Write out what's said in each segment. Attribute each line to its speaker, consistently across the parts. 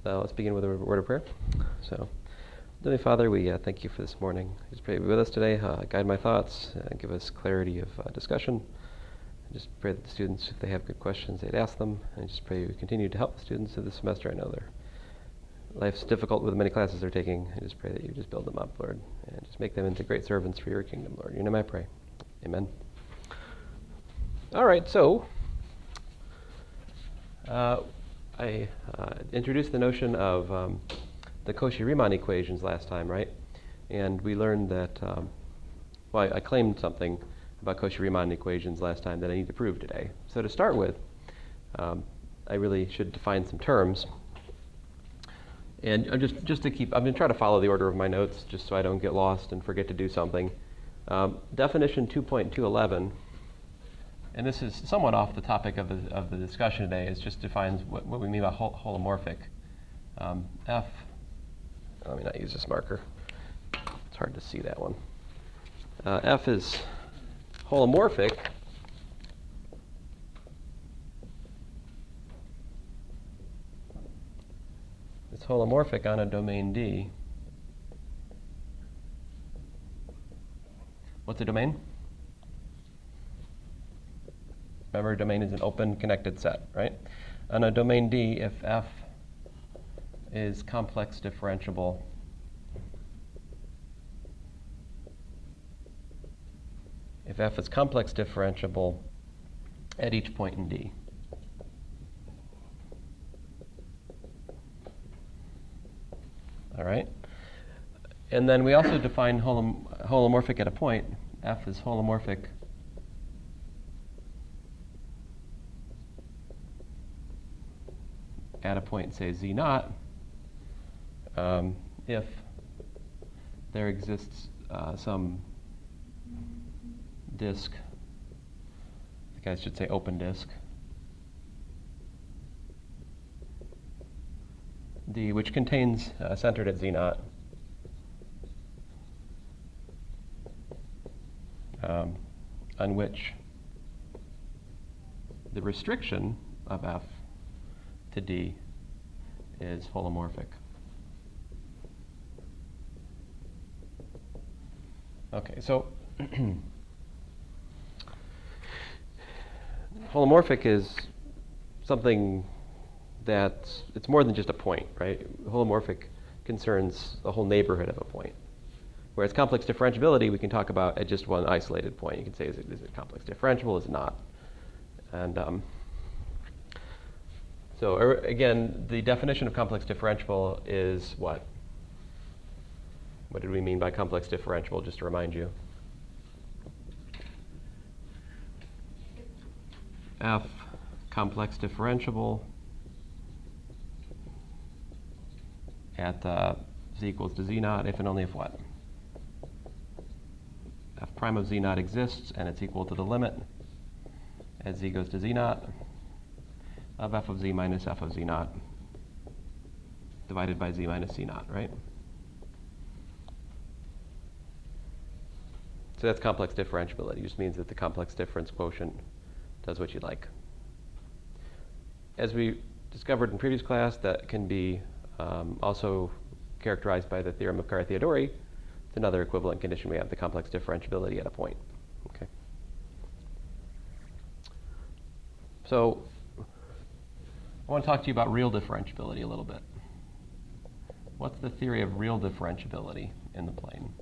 Speaker 1: Let's begin with a word of prayer. So, Heavenly Father, we thank you for this morning. I just pray you be with us today, guide my thoughts, give us clarity of discussion. I just pray that the students, if they have good questions, they'd ask them. And I just pray you continue to help the students through this semester. I know their life's difficult with the many classes they're taking. I just pray that you just build them up, Lord, and just make them into great servants for your kingdom, Lord. In your name I pray. Amen. All right, so I introduced the notion of the Cauchy Riemann equations last time, right? And we learned that, I claimed something about Cauchy Riemann equations last time that I need to prove today. So to start with, I really should define some terms. And I'm going to try to follow the order of my notes just so I don't get lost and forget to do something. Definition 2.211. And this is somewhat off the topic of the discussion today. It just defines what we mean by holomorphic. F, let me not use this marker. It's hard to see that one. F is holomorphic it's holomorphic on a domain D. What's a domain? Remember, a domain is an open connected set, right? On a domain D, if F is complex differentiable, at each point in D. All right? And then we also define holomorphic at a point. F is holomorphic at a point, say, Z naught, if there exists some disk, I think I should say open disk, D, which contains centered at Z naught, on which the restriction of F to D is holomorphic. Okay, so holomorphic is something that's, it's more than just a point, right? Holomorphic concerns the whole neighborhood of a point. Whereas complex differentiability, we can talk about at just one isolated point. You can say, is it complex differentiable, is it not? And so again, the definition of complex differentiable is what? What did we mean by complex differentiable, just to remind you? F complex differentiable at Z equals to Z naught if and only if what? F prime of Z naught exists and it's equal to the limit as Z goes to Z naught of F of Z minus F of Z naught divided by Z minus C naught, right? So that's complex differentiability. It just means that the complex difference quotient does what you like. As we discovered in previous class, that can be also characterized by the theorem of Cauchy-Riemann. It's another equivalent condition we have, the complex differentiability at a point. Okay. So I want to talk to you about real differentiability a little bit. What's the theory of real differentiability in the plane?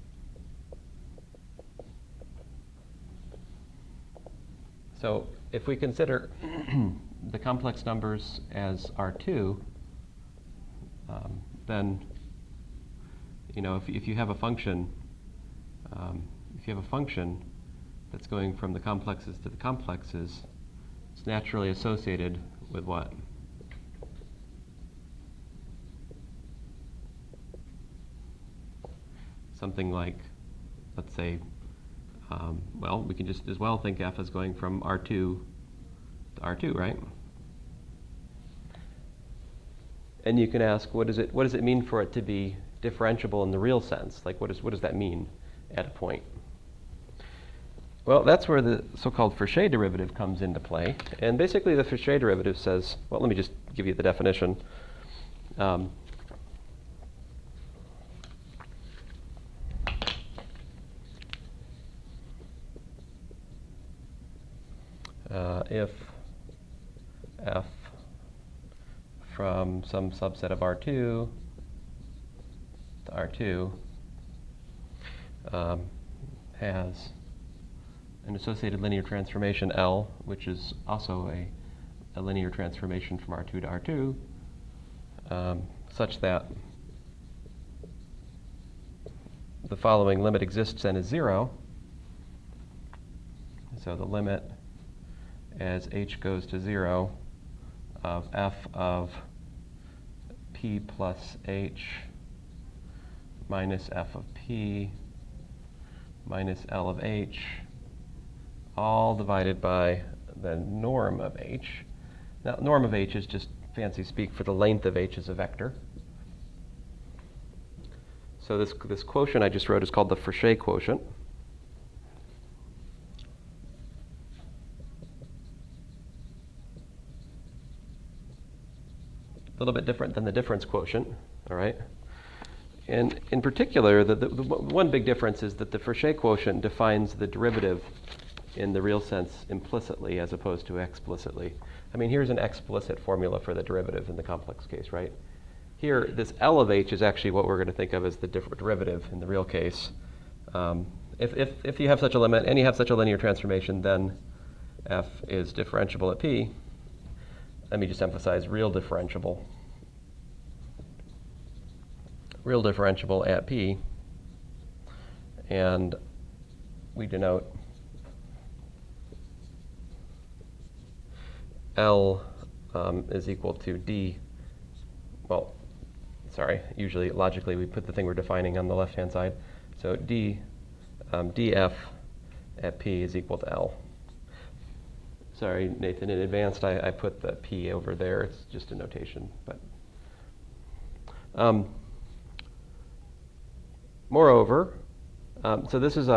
Speaker 1: So if we consider the complex numbers as R2, then if you have a function, that's going from the complexes to the complexes, it's naturally associated with what? Something like, let's say, we can just as well think F as going from R2 to R2, right? And you can ask, what does it mean for it to be differentiable in the real sense? Like, what does that mean at a point? Well, that's where the so-called Forshay derivative comes into play. And basically the Forshay derivative says, well, let me just give you the definition. if f from some subset of R2 to R2 has an associated linear transformation L, which is also a linear transformation from R2 to R2, such that the following limit exists and is 0. So the limit as h goes to 0 of f of p plus h minus f of p minus L of h, all divided by the norm of h. Now, norm of h is just fancy speak for the length of h as a vector. So this quotient I just wrote is called the Forshay quotient. A little bit different than the difference quotient, all right? And in particular, the one big difference is that the Forshay quotient defines the derivative in the real sense implicitly as opposed to explicitly. I mean, here's an explicit formula for the derivative in the complex case, right? Here, this L of h is actually what we're going to think of as the derivative in the real case. If you have such a limit and you have such a linear transformation, then f is differentiable at p. Let me just emphasize real differentiable. Real differentiable at p. And we denote L is equal to d. Well, sorry, usually logically we put the thing we're defining on the left-hand side. So df at p is equal to L. Sorry, Nathan, in advance I put the p over there. It's just a notation. But moreover, so this is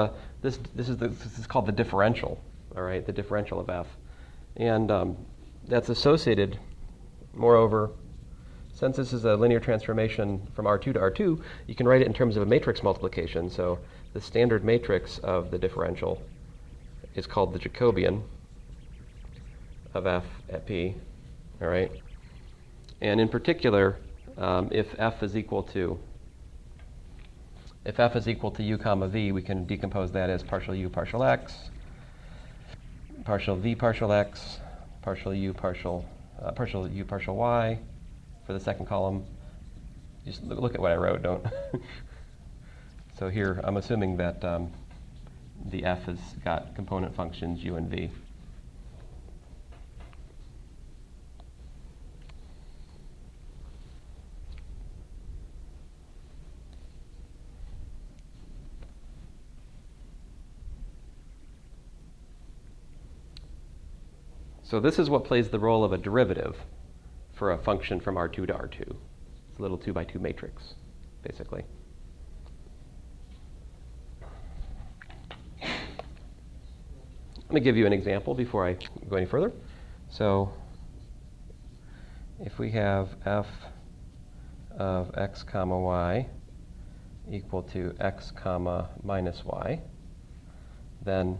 Speaker 1: called the differential, all right, the differential of f. And that's associated, moreover, since this is a linear transformation from R2 to R2, you can write it in terms of a matrix multiplication. So the standard matrix of the differential is called the Jacobian of f at p, all right? And in particular, if f is equal to u comma v, we can decompose that as partial u partial x, partial v partial x, partial u partial y for the second column. Just look at what I wrote, don't. So here I'm assuming that the f has got component functions u and v. So this is what plays the role of a derivative for a function from R2 to R2. It's a little 2x2 matrix, basically. Let me give you an example before I go any further. So if we have f of x comma y equal to x comma minus y, then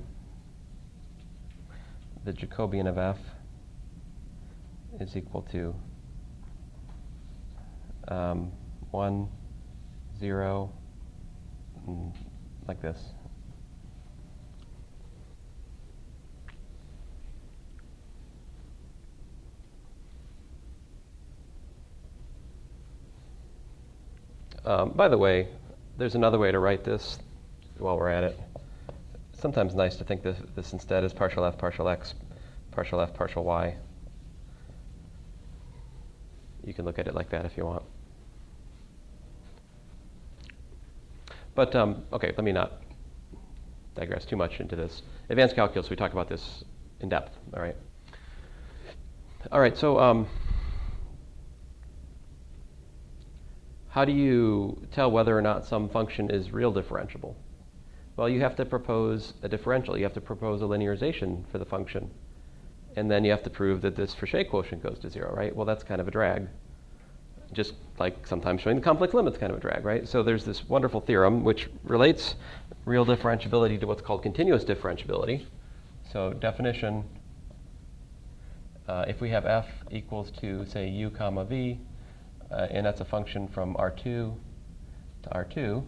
Speaker 1: the Jacobian of f is equal to 1, 0, like this. By the way, there's another way to write this while we're at it. Sometimes nice to think this instead as partial f, partial x, partial f, partial y. You can look at it like that if you want. But, okay, let me not digress too much into this. Advanced calculus, we talk about this in depth, all right? All right, so how do you tell whether or not some function is real differentiable? Well, you have to propose a differential. You have to propose a linearization for the function. And then you have to prove that this Forshay quotient goes to 0, right? Well, that's kind of a drag. just like sometimes showing the complex limit's kind of a drag, right? So there's this wonderful theorem which relates real differentiability to what's called continuous differentiability. So definition, if we have f equals to, say, u comma v, and that's a function from R2 to R2,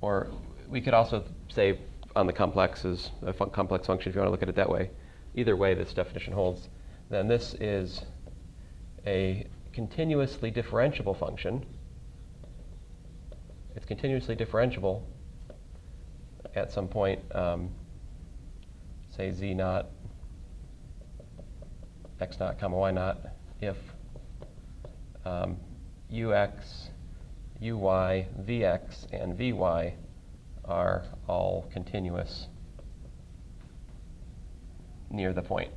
Speaker 1: or we could also say on the complex is a complex function if you want to look at it that way. Either way, this definition holds. Then this is a continuously differentiable function. It's continuously differentiable at some point, say z naught, x naught comma y naught, if ux, uy, vx, and vy are all continuous near the point.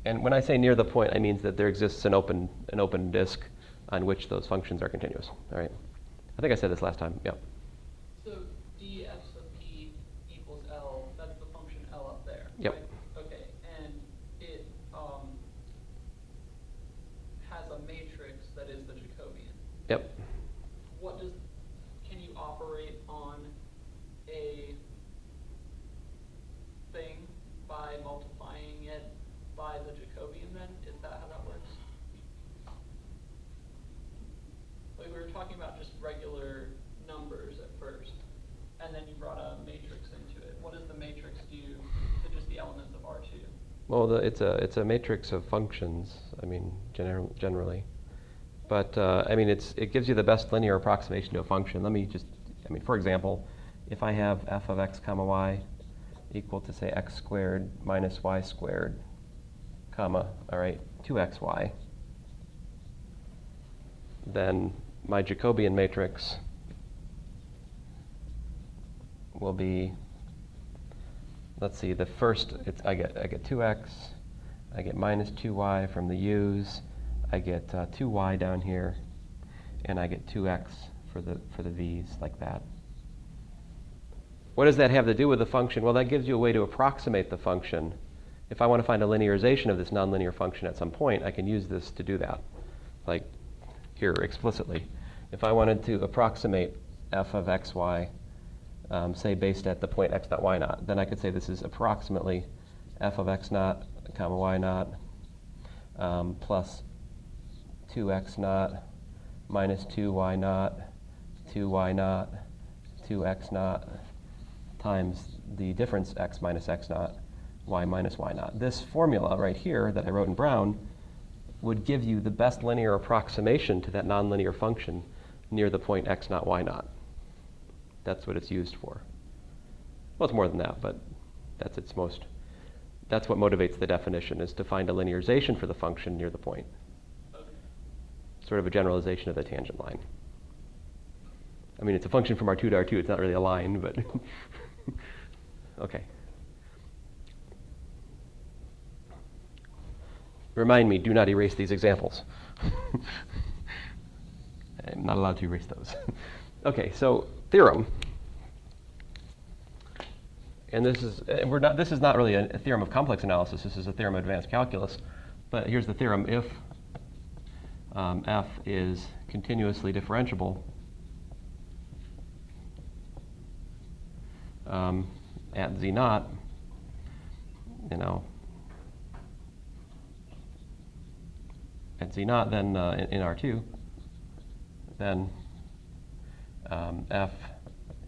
Speaker 1: And when I say near the point, I mean that there exists an open disk on which those functions are continuous. All right. I think I said this last time. Yeah.
Speaker 2: So df sub p equals L, that's the function L up there.
Speaker 1: Yep.
Speaker 2: Right? Okay. And it has a matrix that is the Jacobian.
Speaker 1: Yep.
Speaker 2: Can you operate on a thing by multiplying it by the Jacobian then? Is that how that works? Like we were talking about just regular numbers at first, and then you brought a matrix into it. What does the matrix do to just the elements of R2?
Speaker 1: Well, it's a matrix of functions. I mean, generally, but I mean it gives you the best linear approximation to a function. For example, if I have f of x comma y equal to, say, x squared minus y squared, comma, all right, 2xy, then my Jacobian matrix will be, let's see, the first, I get 2x, I get minus 2y from the u's, I get 2y down here, and I get 2x for the v's, like that. What does that have to do with the function? Well, that gives you a way to approximate the function. If I want to find a linearization of this nonlinear function at some point, I can use this to do that, like here explicitly. If I wanted to approximate f of xy, say based at the point x naught y naught, then I could say this is approximately f of x naught comma y naught plus 2x naught minus 2y naught, 2y naught, 2x naught times the difference x minus x naught, y minus y naught. This formula right here that I wrote in brown would give you the best linear approximation to that nonlinear function near the point x naught, y naught. That's what it's used for. Well, it's more than that, but that's what motivates the definition, is to find a linearization for the function near the point.
Speaker 2: Okay.
Speaker 1: Sort of a generalization of the tangent line. I mean, it's a function from R2 to R2. It's not really a line, but okay. Remind me, do not erase these examples. I'm not allowed to erase those. Okay, so theorem. And this is not really a theorem of complex analysis. This is a theorem of advanced calculus. But here's the theorem. If f is continuously differentiable at z naught, at z naught, then in R2, then f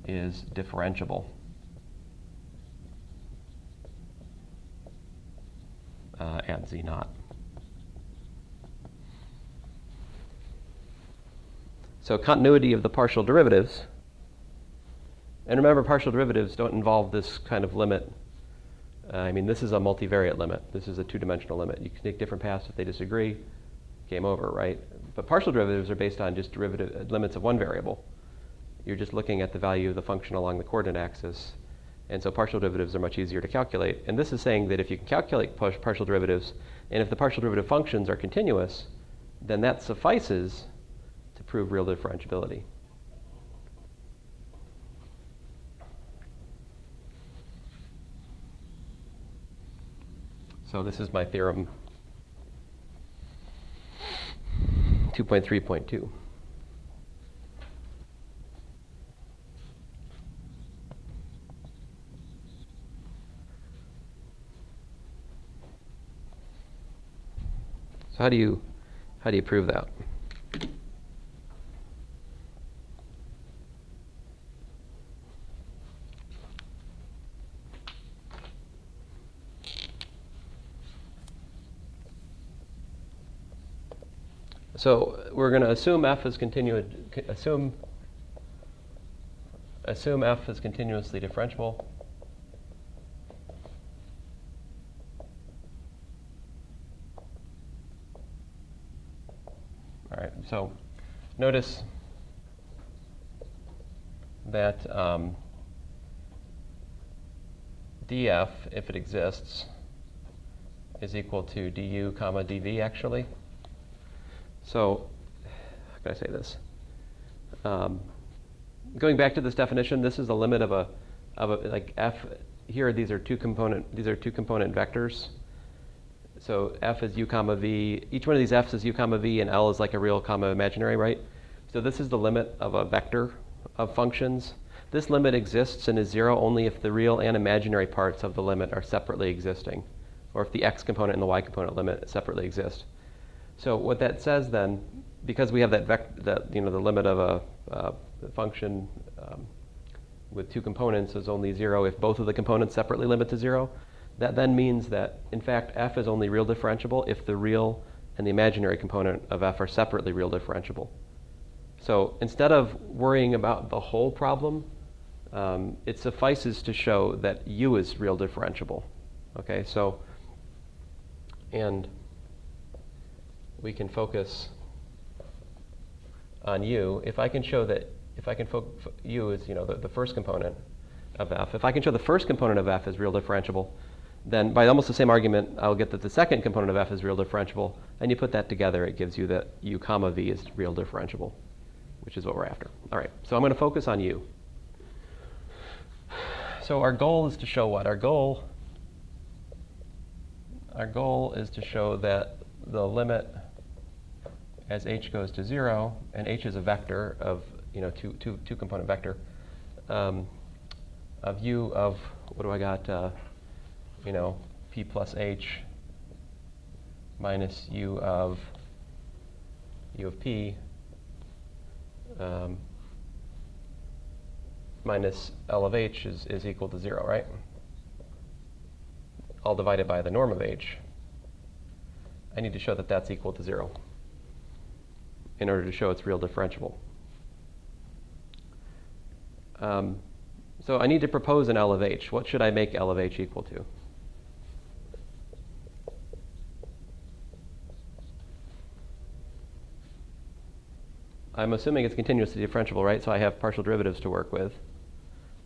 Speaker 1: is differentiable at z naught. So continuity of the partial derivatives. And remember, partial derivatives don't involve this kind of limit. This is a multivariate limit. This is a two-dimensional limit. You can take different paths if they disagree. Game over, right? But partial derivatives are based on just limits of one variable. You're just looking at the value of the function along the coordinate axis. And so partial derivatives are much easier to calculate. And this is saying that if you can calculate partial derivatives, and if the partial derivative functions are continuous, then that suffices to prove real differentiability. So this is my theorem. 2.3.2. So how do you prove that? So we're going to assume f is assume f is continuously differentiable. All right. So notice that df, if it exists, is equal to du comma dv actually. So, how can I say this? Going back to this definition, this is the limit of a like f. Here, these are two component vectors. So f is u comma v. Each one of these f's is u comma v, and L is like a real comma imaginary, right? So this is the limit of a vector of functions. This limit exists and is 0 only if the real and imaginary parts of the limit are separately existing, or if the x component and the y component limit separately exist. So what that says then, because we have the limit of a function with two components is only 0 if both of the components separately limit to 0, that then means that, in fact, f is only real differentiable if the real and the imaginary component of f are separately real differentiable. So instead of worrying about the whole problem, it suffices to show that u is real differentiable. Okay, so, and we can focus on u. If I can show that, u is the first component of f. If I can show the first component of f is real differentiable, then by almost the same argument, I'll get that the second component of f is real differentiable. And you put that together, it gives you that u comma v is real differentiable, which is what we're after. All right, so I'm going to focus on u. So our goal is to show what? Our goal is to show that the limit as h goes to 0, and h is a vector of two component vector of u of, what do I got? P plus h minus u of p minus L of h is equal to 0, right? All divided by the norm of h. I need to show that that's equal to 0 in order to show it's real differentiable. So I need to propose an L of h. What should I make L of h equal to? I'm assuming it's continuously differentiable, right? So I have partial derivatives to work with.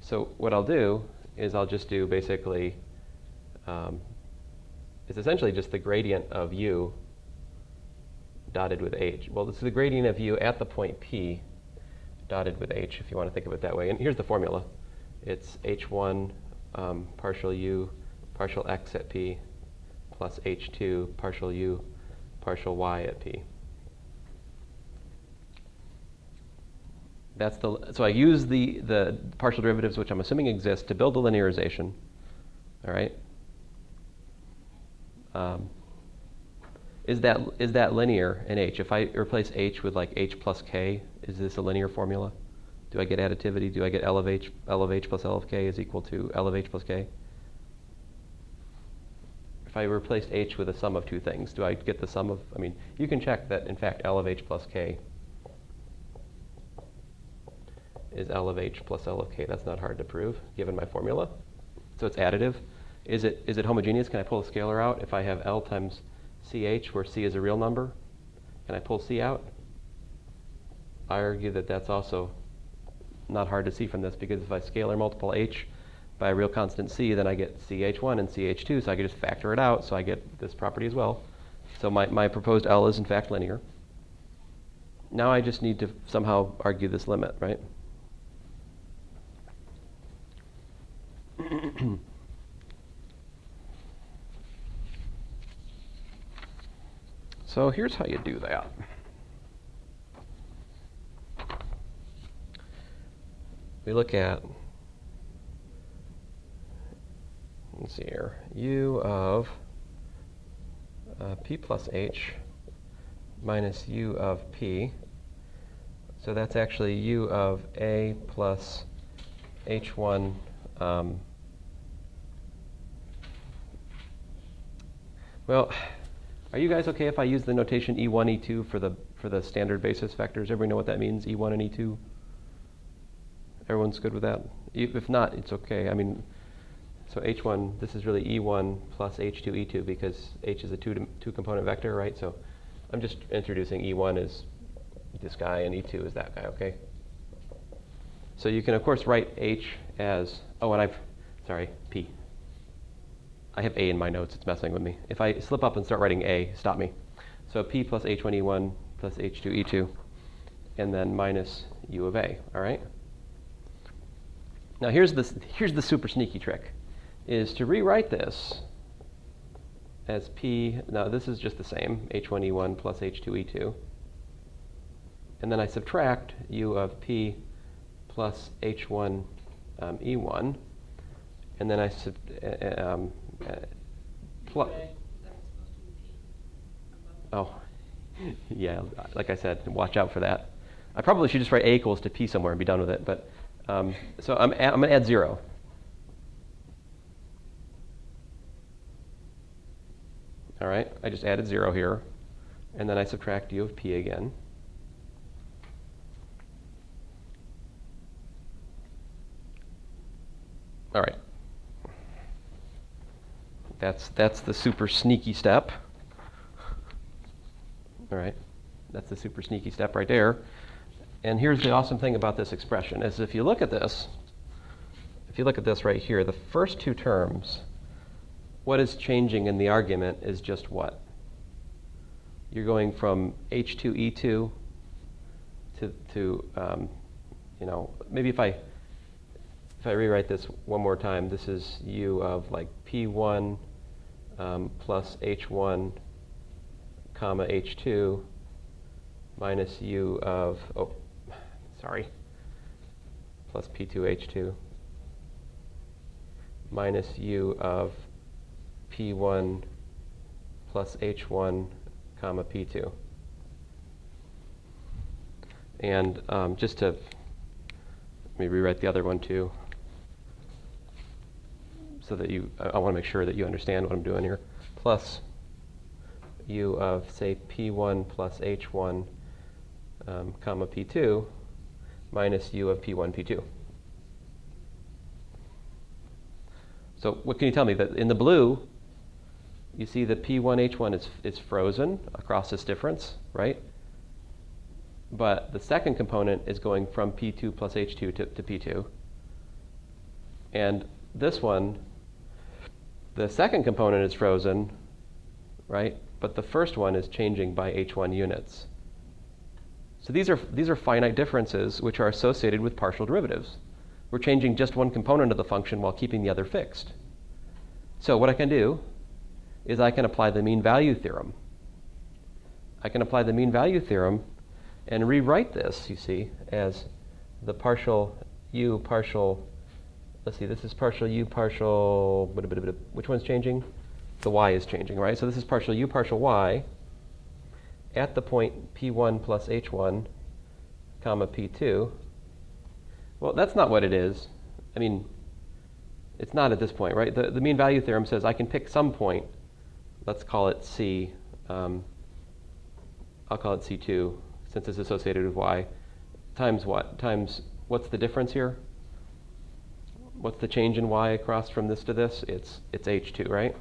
Speaker 1: So what I'll do is I'll just do basically, it's essentially just the gradient of u dotted with h. Well, this is the gradient of u at the point P dotted with h, if you want to think of it that way. And here's the formula. It's h1 partial u partial x at P plus h2 partial u partial y at P. So I use the partial derivatives, which I'm assuming exist, to build the linearization. All right. Is that linear in h? If I replace h with like h plus k, is this a linear formula? Do I get additivity? Do I get L of h plus L of k is equal to L of h plus k? If I replaced h with a sum of two things, do I get the sum of, you can check that, in fact, L of h plus k is L of h plus L of k. That's not hard to prove, given my formula. So it's additive. Is it homogeneous? Can I pull a scalar out? If I have L times ch, where c is a real number, can I pull c out? I argue that that's also not hard to see from this, because if I scalar multiple h by a real constant c, then I get ch1 and ch2, so I can just factor it out, so I get this property as well. So my proposed L is in fact linear. Now I just need to somehow argue this limit, right? So here's how you do that. we look at, let's see here, u of p plus h minus u of p. So that's actually u of a plus h1 well, are you guys okay if I use the notation E1, E2 for the standard basis vectors? Everybody know what that means, E1 and E2? Everyone's good with that? If not, it's okay. I mean, so H1, this is really E1 plus H2, E2 because H is a two-component vector, right? So I'm just introducing E1 as this guy and E2 is that guy, okay? So you can, of course, write H as, P. I have A in my notes, it's messing with me. If I slip up and start writing A, stop me. So P plus H1, E1 plus H2, E2, and then minus U of A, all right? Now here's the super sneaky trick, is to rewrite this as P, now this is just the same, H1, E1 plus H2, E2. And then I subtract U of P plus H1, E1. And then I oh, yeah, like I said, watch out for that. I probably should just write A equals to P somewhere and be done with it. But so I'm going to add 0. All right, I just added 0 here. And then I subtract U of P again. All right. That's the super sneaky step. All right, that's the super sneaky step right there. And here's the awesome thing about this expression, is if you look at this right here, the first two terms, what is changing in the argument is just what? You're going from H2, E2 to maybe if I rewrite this one more time, this is U of like P1 plus H1 comma H2 minus U of, plus P2H2 minus U of P1 plus H1 comma P2. And just to, let me rewrite the other one too, so that I want to make sure that you understand what I'm doing here. Plus U of, say, P1 plus H1 comma P2 minus U of P1, P2. So what can you tell me? That in the blue, you see that P1, H1 is frozen across this difference, right? But the second component is going from P2 plus H2 to P2. And this one, the second component is frozen, right? But the first one is changing by H1 units. So these are finite differences which are associated with partial derivatives. We're changing just one component of the function while keeping the other fixed. So what I can do is I can apply the mean value theorem. I can apply the mean value theorem and rewrite this, you see, as the partial u partial, let's see, this is partial u partial, which one's changing? The y is changing, right? So this is partial u partial y at the point P1 plus H1 comma P2. Well, that's not what it is. I mean, it's not at this point, right? The mean value theorem says I can pick some point. Let's call it C. I'll call it C2 since it's associated with y. Times what? Times, what's the difference here? What's the change in y across from this to this? It's H2, right?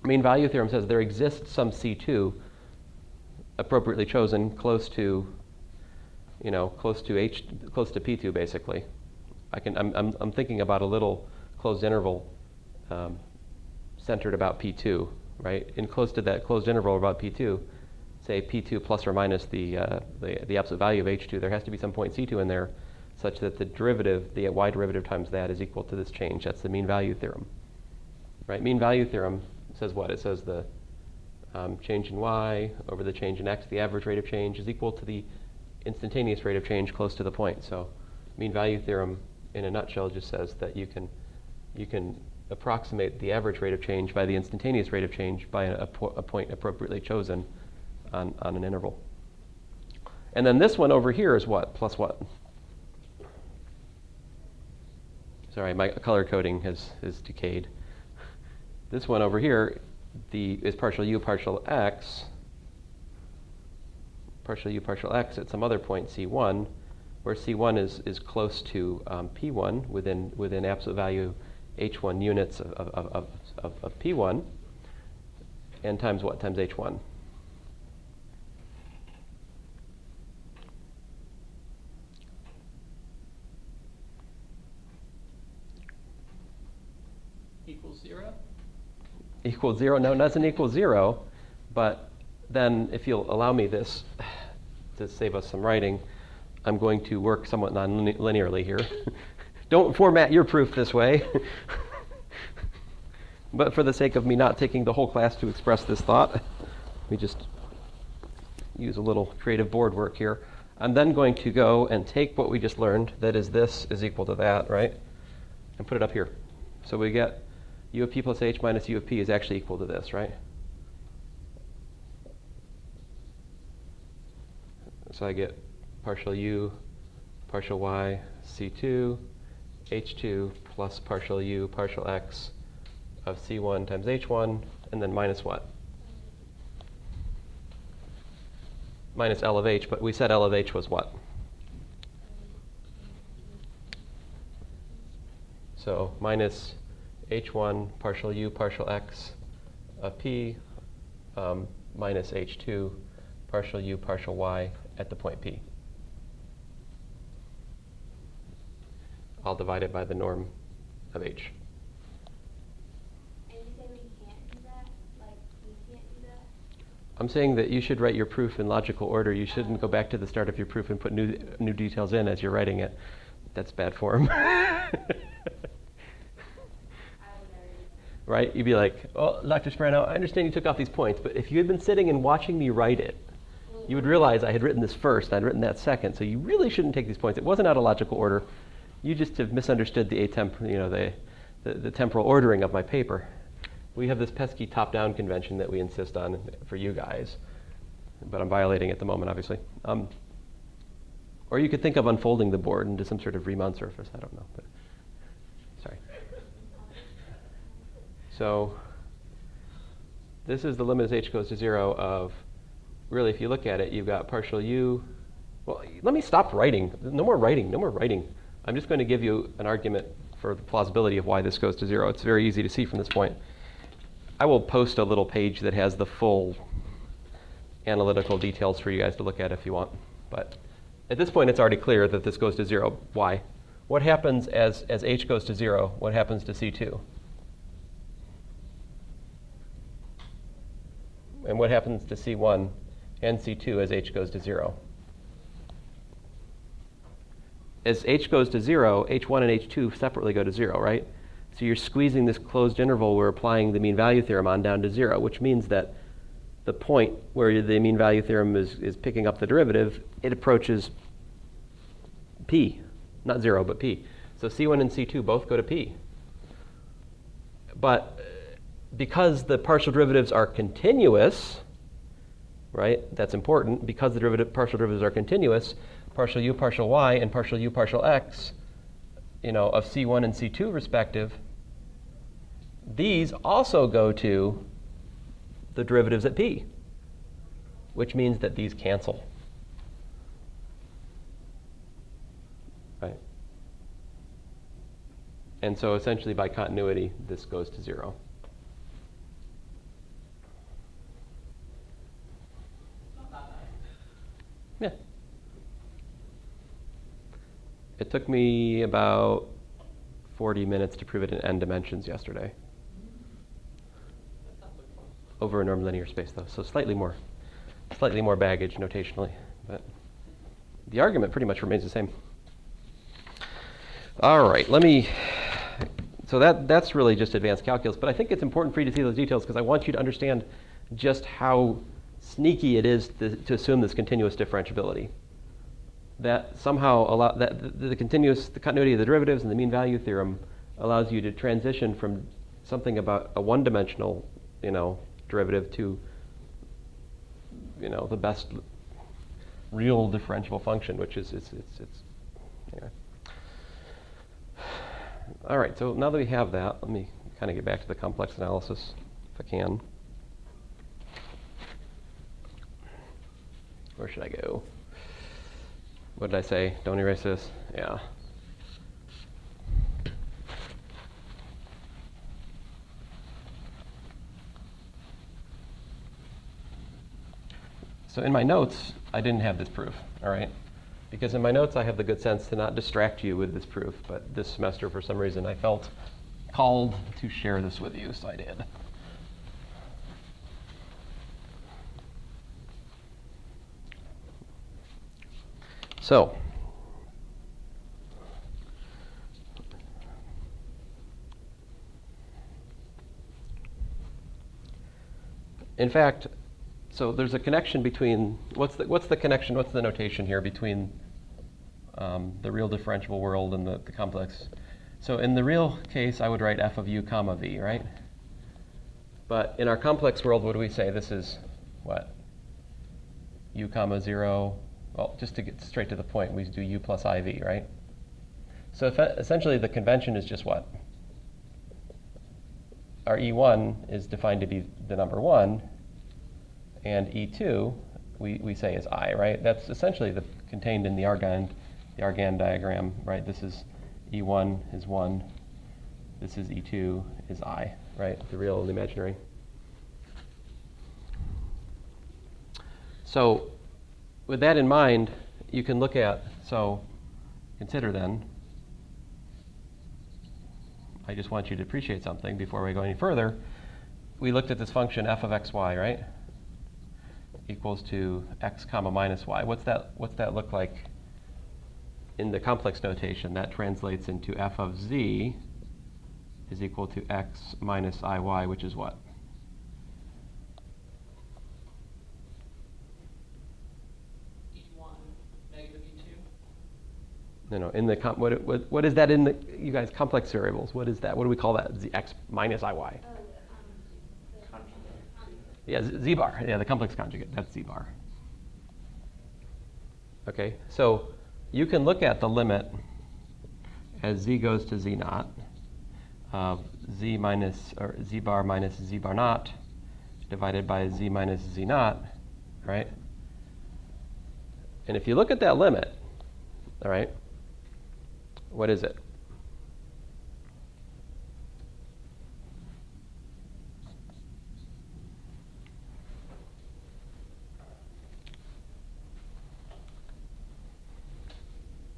Speaker 1: Mean value theorem says there exists some C2 appropriately chosen close to P2 basically. I'm thinking about a little closed interval centered about P2, right? And close to that closed interval about P2, say P2 plus or minus the absolute value of H2, there has to be some point C2 in there such that the derivative, the y derivative times that is equal to this change. That's the mean value theorem, right? Mean value theorem says what? It says the change in y over the change in x, the average rate of change, is equal to the instantaneous rate of change close to the point. So mean value theorem in a nutshell just says that you can approximate the average rate of change by the instantaneous rate of change by a point appropriately chosen on an interval. And then this one over here is what? Plus what? Sorry, my color coding has decayed. This one over here is partial u partial x at some other point, C1, where C1 is close to P1 within absolute value H1 units of P1, and times what? Times H1.
Speaker 2: Equals 0?
Speaker 1: Equals 0? No, it doesn't equal 0, but then if you'll allow me this to save us some writing, I'm going to work somewhat non-linearly here. Don't format your proof this way. But for the sake of me not taking the whole class to express this thought, we just use a little creative board work here. I'm then going to go and take what we just learned, that is this is equal to that, right? And put it up here. So we get u of p plus h minus u of p is actually equal to this, right? So I get partial u, partial y, c2, h2 plus partial u, partial x of c1 times h1, and then minus what? Minus L of h, but we said L of h was what? So minus h1 partial u partial x of p minus h2 partial u partial y at the point P. I'll divide it by the norm of h.
Speaker 3: And you say we can't do that? Like, we can't do that?
Speaker 1: I'm saying that you should write your proof in logical order. You shouldn't go back to the start of your proof and put new details in as you're writing it. That's bad form. Right? You'd be like, oh, Dr. Sperano, I understand you took off these points, but if you had been sitting and watching me write it, you would realize I had written this first, I'd written that second, so you really shouldn't take these points. It wasn't out of logical order. You just have misunderstood the temporal ordering of my paper. We have this pesky top-down convention that we insist on for you guys, but I'm violating it at the moment, obviously. Or you could think of unfolding the board into some sort of Riemann surface. I don't know, but sorry. So this is the limit as h goes to 0 of, really, if you look at it, you've got partial u. Well, let me stop writing. No more writing, no more writing. I'm just going to give you an argument for the plausibility of why this goes to 0. It's very easy to see from this point. I will post a little page that has the full analytical details for you guys to look at if you want. But at this point, it's already clear that this goes to 0. Why? What happens as h goes to 0? What happens to C2? And what happens to C1 and C2 as h goes to 0? As h goes to 0, h1 and h2 separately go to 0, right? So you're squeezing this closed interval we're applying the mean value theorem on down to 0, which means that the point where the mean value theorem is picking up the derivative, it approaches p. Not 0, but p. So C1 and C2 both go to p. But because the partial derivatives are continuous, right? That's important. Because the partial derivatives are continuous, partial u partial y and partial u partial x, of C1 and C2 respective, these also go to the derivatives at p, which means that these cancel. Right? And so essentially by continuity, this goes to 0. Yeah. It took me about 40 minutes to prove it in n dimensions yesterday. Over a norm linear space, though, so slightly more baggage notationally, but the argument pretty much remains the same. All right, so that's really just advanced calculus, but I think it's important for you to see those details because I want you to understand just how sneaky it is to assume this continuous differentiability. that somehow allow that the continuity of the derivatives and the mean value theorem allows you to transition from something about a one-dimensional, derivative to, the best real differentiable function, which is it's anyway. All right, so now that we have that, let me kind of get back to the complex analysis if I can. Where should I go? What did I say? Don't erase this. Yeah. So in my notes, I didn't have this proof, all right? Because in my notes, I have the good sense to not distract you with this proof, but this semester, for some reason, I felt called to share this with you, so I did. So, in fact, so there's a connection between, what's the connection, what's the notation here between the real differentiable world and the complex? So in the real case, I would write f of u comma v, right? But in our complex world, what do we say? This is what? U comma 0. Well, just to get straight to the point, we do u plus iv, right? So essentially, the convention is just what? Our E1 is defined to be the number 1, and E2 we say is I, right? That's essentially contained in the Argand diagram, right? This is E1 is 1. This is E2 is I, right? The real and the imaginary. So with that in mind, you can look at, so consider then, I just want you to appreciate something before we go any further. We looked at this function f of xy, right? Equals to x comma minus y. What's that look like in the complex notation? That translates into f of z is equal to x minus iy, which is what?
Speaker 2: E1 negative E2.
Speaker 1: No. In the what is that in the, you guys, complex variables? What is that? What do we call that? X minus iy. Yeah, z bar. Yeah, the complex conjugate. That's z bar. Okay, so you can look at the limit as z goes to z naught of z bar minus z bar naught divided by z minus z naught, right? And if you look at that limit, all right, what is it?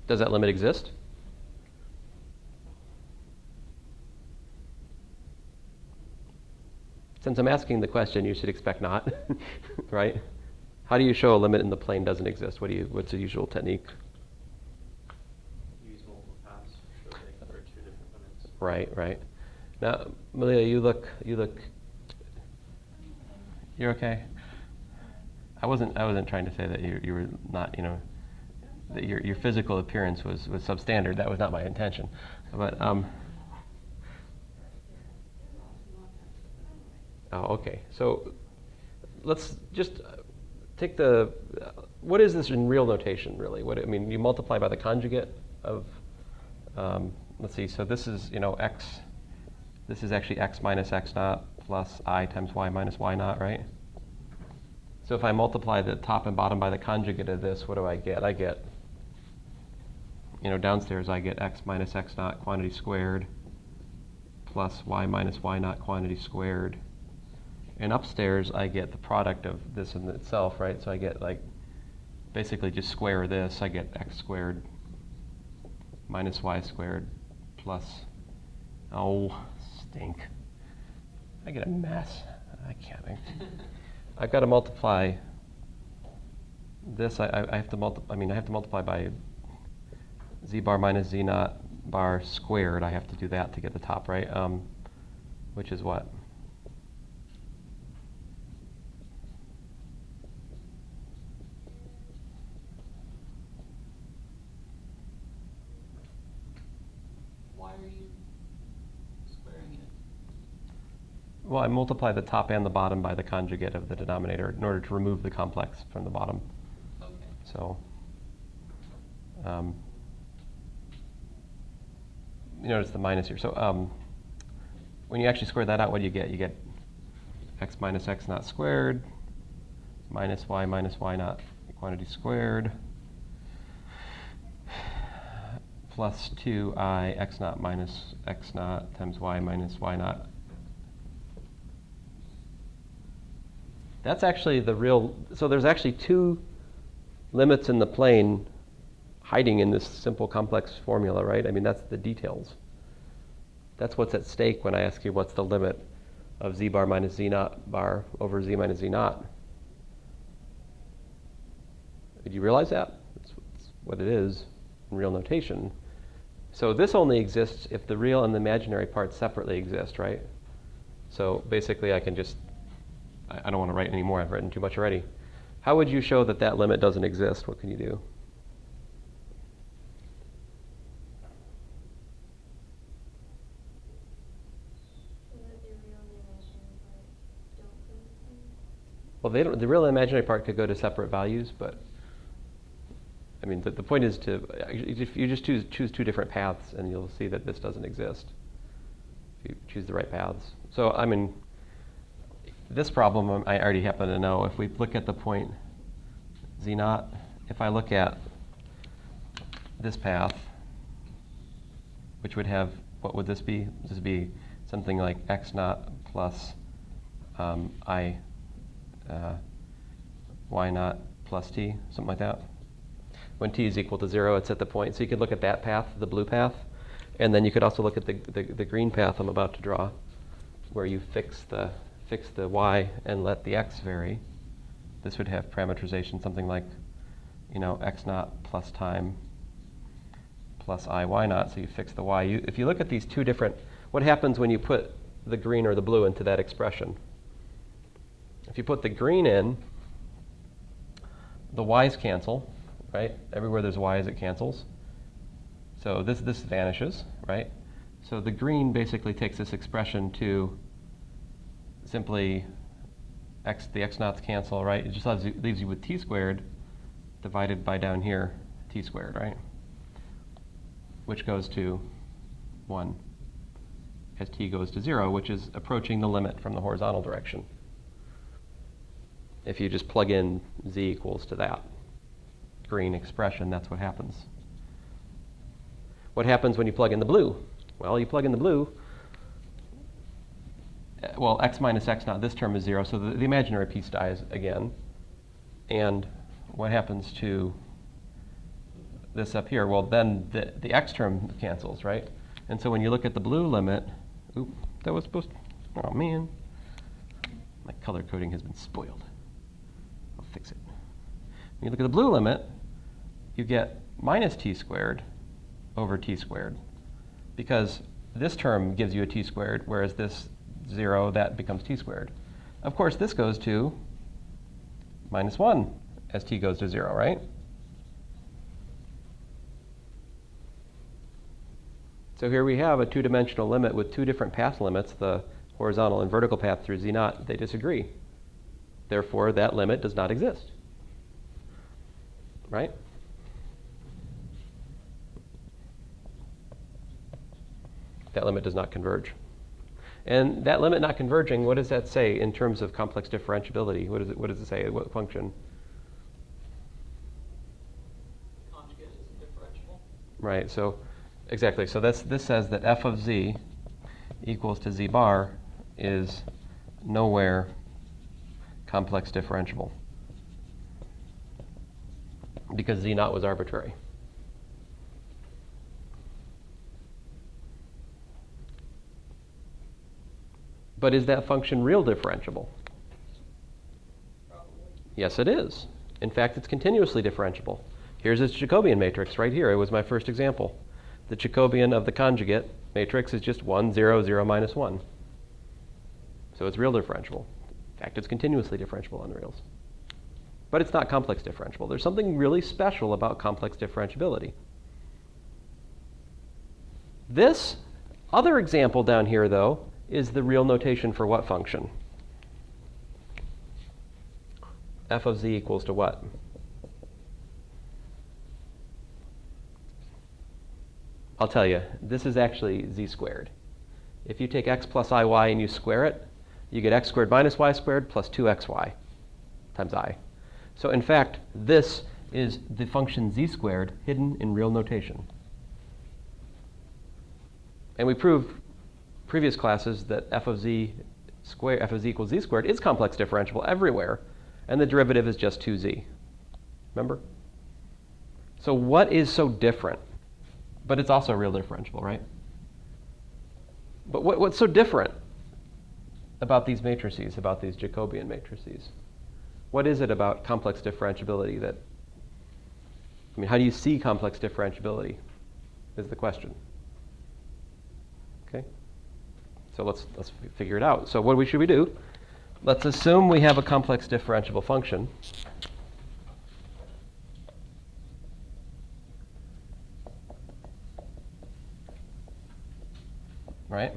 Speaker 1: Does that limit exist? Since I'm asking the question, you should expect not, right? How do you show a limit in the plane doesn't exist? What's the usual technique?
Speaker 4: Use multiple paths to show that there are two different limits.
Speaker 1: Right. Now, Malia, you look. You're okay. I wasn't trying to say that you were not, that your physical appearance was substandard. That was not my intention. But okay. So let's just take what is this in real notation, really? You multiply by the conjugate of, let's see, so this is, x, this is actually x minus x naught plus I times y minus y naught, right? So if I multiply the top and bottom by the conjugate of this, what do I get? I get, downstairs I get x minus x naught quantity squared plus y minus y naught quantity squared. And upstairs I get the product of this in itself, right? So I get basically just square this. I get x squared minus y squared plus, stink. I get a mess. I can't. I've got to multiply this. I have to multiply by z bar minus z naught bar squared. I have to do that to get the top, right? Which is what?
Speaker 2: are you squaring it?
Speaker 1: Well, I multiply the top and the bottom by the conjugate of the denominator in order to remove the complex from the bottom.
Speaker 2: Okay.
Speaker 1: So, you notice the minus here. So, when you actually square that out, what do you get? You get x minus x naught squared minus y naught quantity squared plus 2I x naught minus x naught times y minus y naught. That's actually the real, so there's actually two limits in the plane hiding in this simple complex formula, right? I mean, that's the details. That's what's at stake when I ask you what's the limit of z bar minus z naught bar over z minus z naught. Did you realize that? That's what it is in real notation. So this only exists if the real and the imaginary parts separately exist, right? So basically I can just, I don't want to write anymore, I've written too much already. How would you show that that limit doesn't exist? What can you do?
Speaker 3: So that the real and the imaginary part don't go the same?
Speaker 1: Well, they don't, the real and imaginary part could go to separate values, but I mean, the point is to, if you just choose two different paths and you'll see that this doesn't exist if you choose the right paths. So, I mean, this problem I already happen to know. If we look at the point z naught, if I look at this path, which would have, what would this be? This would be something like x naught plus y naught plus t, something like that. When t is equal to 0, it's at the point. So you could look at that path, the blue path, and then you could also look at the green path I'm about to draw, where you fix the y and let the x vary. This would have parameterization something like, x naught plus time plus I y naught, so you fix the y. If you look at these two different, what happens when you put the green or the blue into that expression? If you put the green in, the y's cancel, right? Everywhere there's y's, it cancels. So this vanishes, right? So the green basically takes this expression to simply the x naughts cancel, right? It just leaves you with t squared divided by down here, t squared, right? Which goes to 1 as t goes to 0, which is approaching the limit from the horizontal direction. If you just plug in z equals to that green expression, that's what happens. What happens when you plug in the blue? Well, you plug in the blue, well, x minus x naught, this term is 0, so the imaginary piece dies again. And what happens to this up here? Well, then the x term cancels, right? And so when you look at the blue limit, that was supposed to, oh man, my color coding has been spoiled. I'll fix it. When you look at the blue limit, you get minus t squared over t squared, because this term gives you a t squared, whereas this 0, that becomes t squared. Of course, this goes to minus 1 as t goes to 0, right? So here we have a two-dimensional limit with two different path limits, the horizontal and vertical path through z naught. They disagree. Therefore, that limit does not exist, right? That limit does not converge. And that limit not converging, what does that say in terms of complex differentiability? What does it say? What function?
Speaker 2: Conjugate is differentiable.
Speaker 1: Right, so exactly. So this says that f of z equals to z bar is nowhere complex differentiable, because z naught was arbitrary. But is that function real differentiable?
Speaker 2: Probably.
Speaker 1: Yes, it is. In fact, it's continuously differentiable. Here's its Jacobian matrix right here. It was my first example. The Jacobian of the conjugate matrix is just 1, 0, 0, minus 1. So it's real differentiable. In fact, it's continuously differentiable on the reals. But it's not complex differentiable. There's something really special about complex differentiability. This other example down here, though, is the real notation for what function? F of z equals to what? I'll tell you, this is actually z squared. If you take x plus iy and you square it, you get x squared minus y squared plus 2xy times I. So in fact, this is the function z squared hidden in real notation. And we proved previous classes that f of z equals z squared is complex differentiable everywhere, and the derivative is just 2z. Remember? So what is so different? But it's also real differentiable, right? But what's so different about these matrices, about these Jacobian matrices? What is it about complex differentiability that, I mean, how do you see complex differentiability is the question. Okay? So let's figure it out. So what should we do? Let's assume we have a complex differentiable function. Right?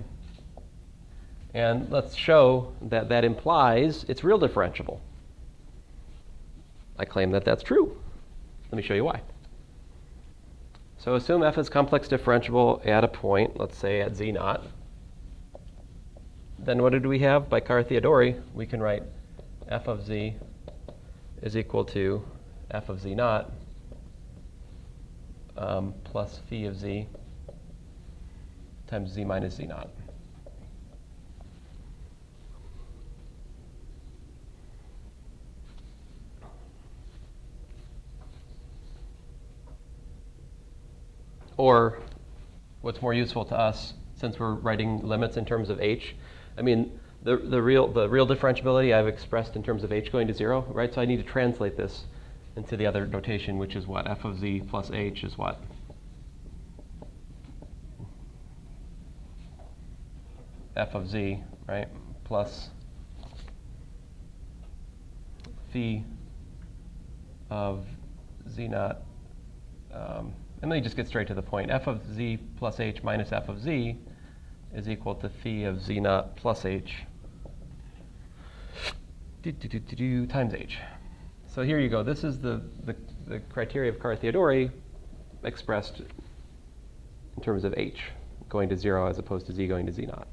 Speaker 1: And let's show that that implies it's real differentiable. I claim that that's true. Let me show you why. So assume f is complex differentiable at a point, let's say at z naught. Then what did we have? By Carathéodory, we can write f of z is equal to f of z naught plus phi of z times z minus z naught. Or what's more useful to us, since we're writing limits in terms of h, I mean, the real differentiability I've expressed in terms of h going to 0, right? So I need to translate this into the other notation, which is what? F of z plus h is what? F of z, right, plus phi of z naught. And let me just get straight to the point. F of z plus h minus f of z is equal to phi of z naught plus h times h. So here you go. This is the criteria of Carathéodory expressed in terms of h going to 0 as opposed to z going to z naught.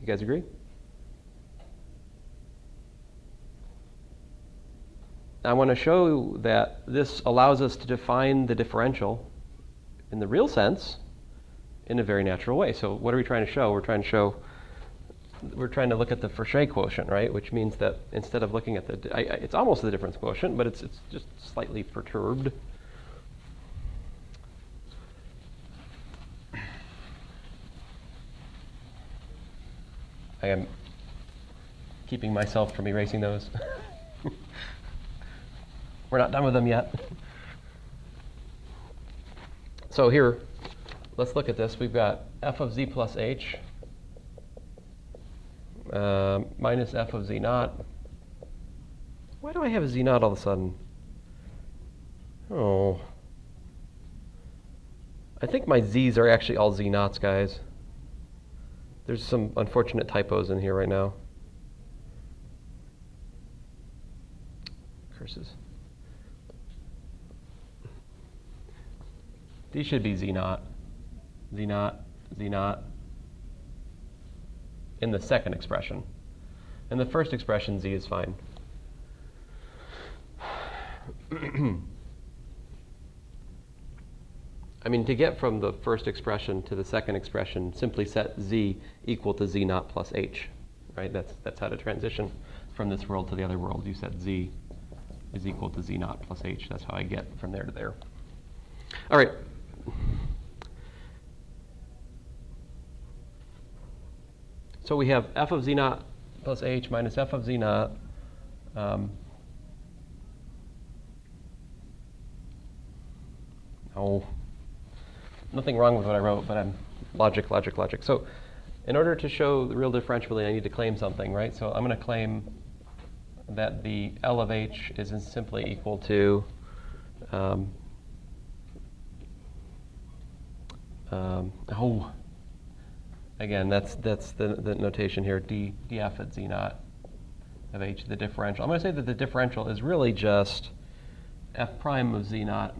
Speaker 1: You guys agree? I want to show that this allows us to define the differential in the real sense in a very natural way. So what are we trying to show? We're trying to look at the Forshay quotient, right? Which means that instead of looking at it's almost the difference quotient, but it's just slightly perturbed. I am keeping myself from erasing those. We're not done with them yet. So here, let's look at this. We've got f of z plus h minus f of z naught. Why do I have a z naught all of a sudden? Oh. I think my z's are actually all z naughts, guys. There's some unfortunate typos in here right now. Curses. These should be z naught, z naught, z naught in the second expression. In the first expression, z is fine. I mean, to get from the first expression to the second expression, simply set z equal to z naught plus h, right? That's how to transition from this world to the other world. You set z is equal to z naught plus h. That's how I get from there to there. All right. So we have f of z naught plus h minus f of z naught. Nothing wrong with what I wrote, but I'm logic. So in order to show the real differentiability, I need to claim something, right? So I'm going to claim that the L of h is simply equal to Again, that's the notation here, df at z naught of h, the differential. I'm going to say that the differential is really just f prime of z naught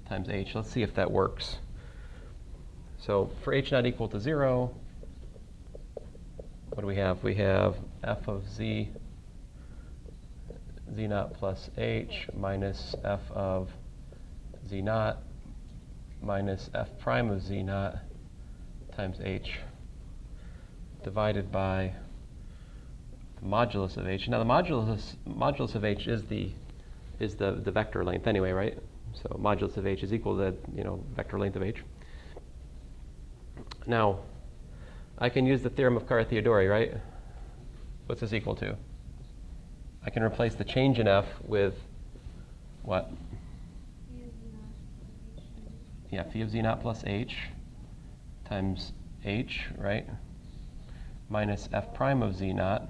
Speaker 1: times h. Let's see if that works. So for h not equal to 0, what do we have? We have f of z naught plus h minus f of z naught minus f prime of z naught times h divided by the modulus of h. Now the modulus of h is the vector length anyway, right? So modulus of h is equal to vector length of h. Now I can use the theorem of Cauchy-Riemann, right? What's this equal to? I can replace the change in f with what? Yeah, phi of z naught plus h times h, right? Minus f prime of z naught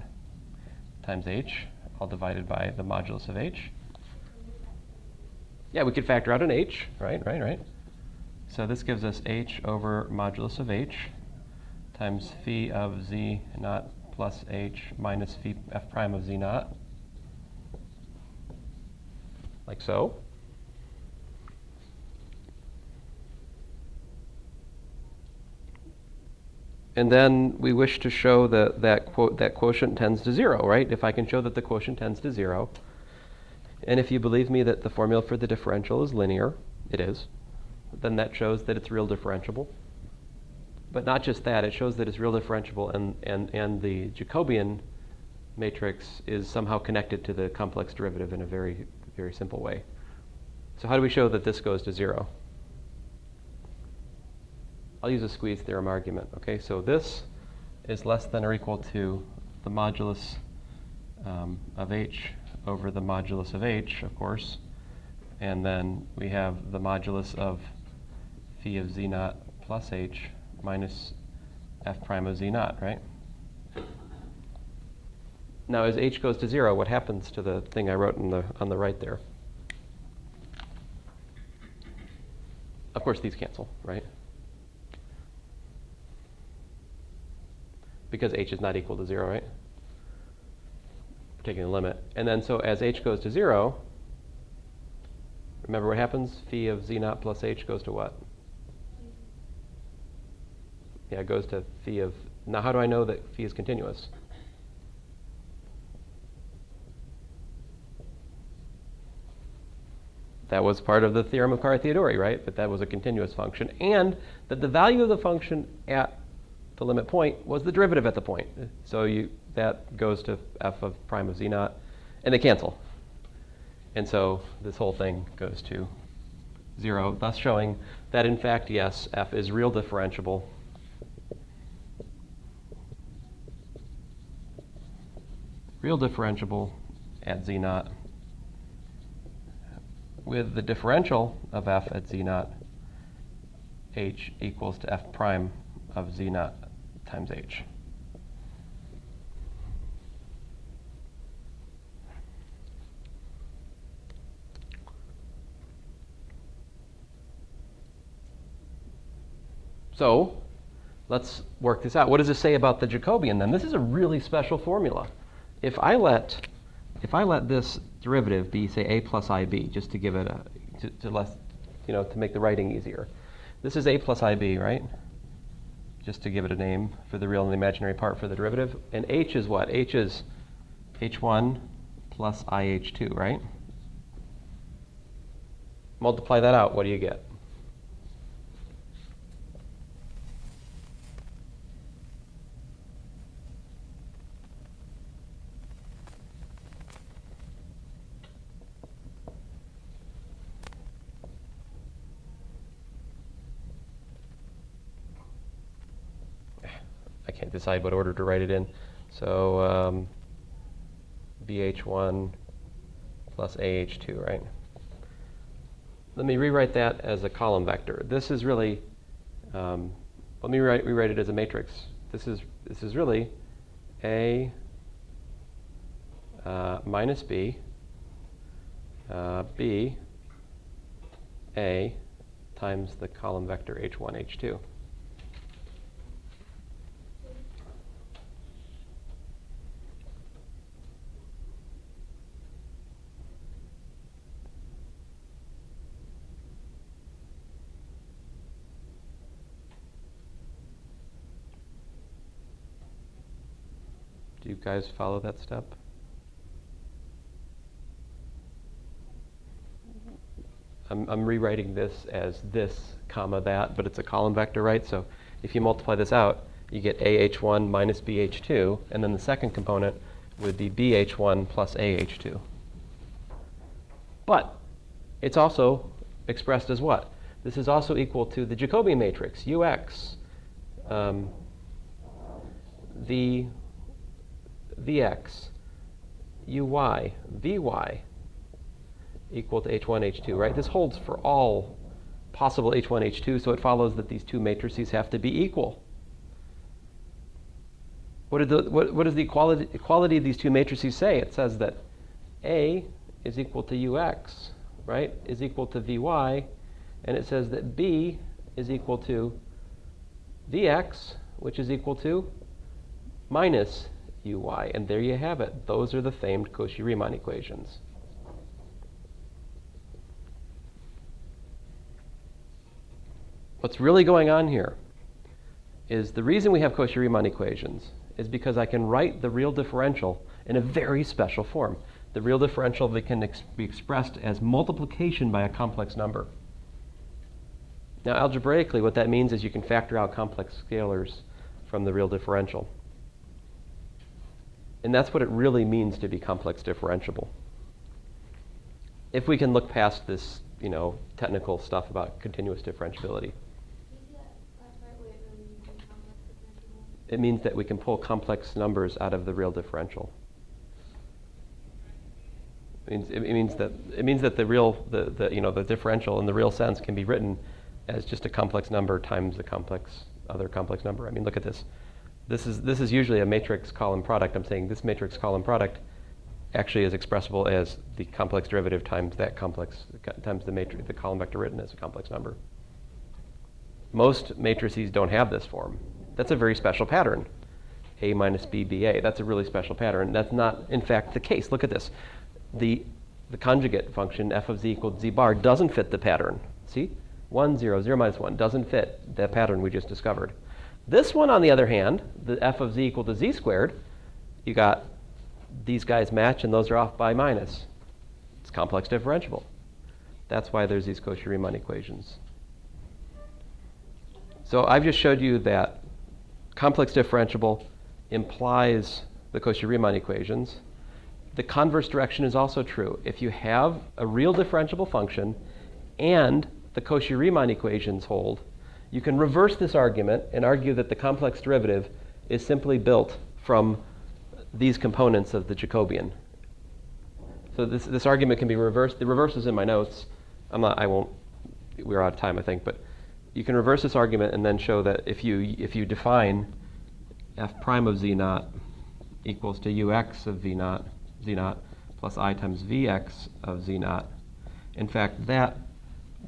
Speaker 1: times h, all divided by the modulus of h. Yeah, we could factor out an h, right. So this gives us h over modulus of h times phi of z naught plus h minus phi f prime of z naught, like so. And then we wish to show that quotient tends to 0, right? If I can show that the quotient tends to 0, and if you believe me that the formula for the differential is linear, it is, then that shows that it's real differentiable. But not just that, it shows that it's real differentiable and the Jacobian matrix is somehow connected to the complex derivative in a very, very simple way. So how do we show that this goes to 0? I'll use a squeeze theorem argument. Okay, so this is less than or equal to the modulus of h over the modulus of h, of course. And then we have the modulus of phi of z naught plus h minus f prime of z naught, right? Now, as h goes to 0, what happens to the thing I wrote on the right there? Of course, these cancel, right? Because h is not equal to 0, right? We're taking the limit. And then so as h goes to 0, remember what happens? Phi of z naught plus h goes to what? Yeah, it goes to phi of... Now, how do I know that phi is continuous? That was part of the theorem of Cauchy-Riemann, right? That was a continuous function, and that the value of the function at the limit point was the derivative at the point. So that goes to f of prime of z naught, and they cancel. And so this whole thing goes to 0, thus showing that, in fact, yes, f is real differentiable. Real differentiable at z naught with the differential of f at z naught, h equals to f prime of z naught times h. So let's work this out. What does this say about the Jacobian then? This is a really special formula. If I let this derivative be, say, a plus ib, just to give it to make the writing easier. This is a plus ib, right? Just to give it a name for the real and the imaginary part for the derivative. And h is what? H is h1 plus ih2, right? Multiply that out, what do you get? I can't decide what order to write it in. So bh1 plus ah2, right? Let me rewrite that as a column vector. This is really, let me rewrite it as a matrix. This is really a minus b, b, a times the column vector h1, h2. Do you guys follow that step? I'm rewriting this as this, comma, that, but it's a column vector, right? So if you multiply this out, you get AH1 minus BH2, and then the second component would be BH1 plus AH2. But it's also expressed as what? This is also equal to the Jacobian matrix, UX, the VX, UY, VY, equal to H1, H2, right? This holds for all possible H1, H2, so it follows that these two matrices have to be equal. What does the equality of these two matrices say? It says that A is equal to UX, right, is equal to VY, and it says that B is equal to VX, which is equal to minus UY. And there you have it. Those are the famed Cauchy Riemann equations. What's really going on here is the reason we have Cauchy Riemann equations is because I can write the real differential in a very special form. The real differential that can be expressed as multiplication by a complex number. Now, algebraically, what that means is you can factor out complex scalars from the real differential. And that's what it really means to be complex differentiable. If we can look past this, technical stuff about continuous differentiability. It means that we can pull complex numbers out of the real differential. It means that the differential in the real sense can be written as just a complex number times a other complex number. I mean, look at this. This is usually a matrix column product. I'm saying this matrix column product actually is expressible as the complex derivative times that complex times the column vector written as a complex number. Most matrices don't have this form. That's a very special pattern. A minus B, BA. That's a really special pattern. That's not, in fact, the case. Look at this. The conjugate function, f of z equals z bar, doesn't fit the pattern. See? 1, 0, 0 minus 1 doesn't fit the pattern we just discovered. This one, on the other hand, the f of z equal to z squared, you got these guys match and those are off by minus. It's complex differentiable. That's why there's these Cauchy Riemann equations. So I've just showed you that complex differentiable implies the Cauchy Riemann equations. The converse direction is also true. If you have a real differentiable function and the Cauchy Riemann equations hold, you can reverse this argument and argue that the complex derivative is simply built from these components of the Jacobian. So this argument can be reversed. The reverse is in my notes. We're out of time, I think, but you can reverse this argument and then show that if you define f prime of z naught equals to ux of z naught plus I times vx of z naught, in fact, that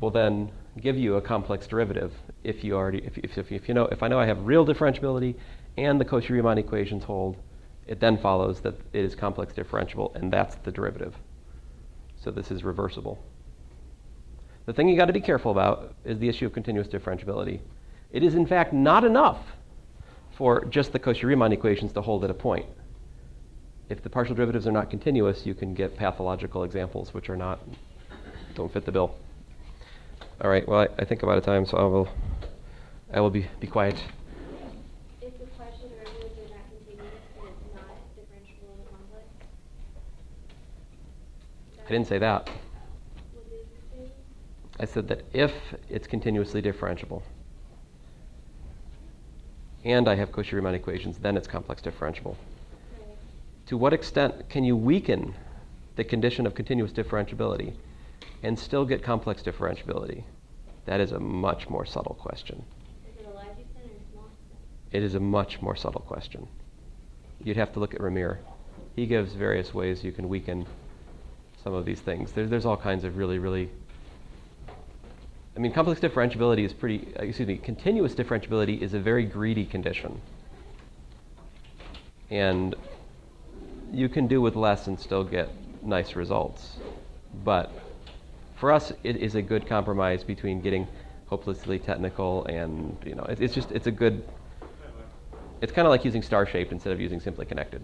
Speaker 1: will then give you a complex derivative if I know I have real differentiability and the Cauchy Riemann equations hold. It then follows that it is complex differentiable, and that's the derivative. So this is reversible. The thing you got to be careful about is the issue of continuous differentiability. It is, in fact, not enough for just the Cauchy Riemann equations to hold at a point. If the partial derivatives are not continuous, you can get pathological examples which don't fit the bill. All right, well, I think I'm out of time, so I will be quiet.
Speaker 3: If the partial derivatives are not continuous, then it's not differentiable in the complex?
Speaker 1: I didn't say that.
Speaker 3: What did you say?
Speaker 1: I said that if it's continuously differentiable, and I have Cauchy Riemann equations, then it's complex differentiable.
Speaker 3: Okay.
Speaker 1: To what extent can you weaken the condition of continuous differentiability and still get complex differentiability? That is a much more subtle question.
Speaker 3: Is it a large extent or a small extent?
Speaker 1: It is a much more subtle question. You'd have to look at Remmert. He gives various ways you can weaken some of these things. There's all kinds of really, complex differentiability is continuous differentiability is a very greedy condition. And you can do with less and still get nice results. But for us, it is a good compromise between getting hopelessly technical and, it's kind of like using star-shaped instead of using simply connected.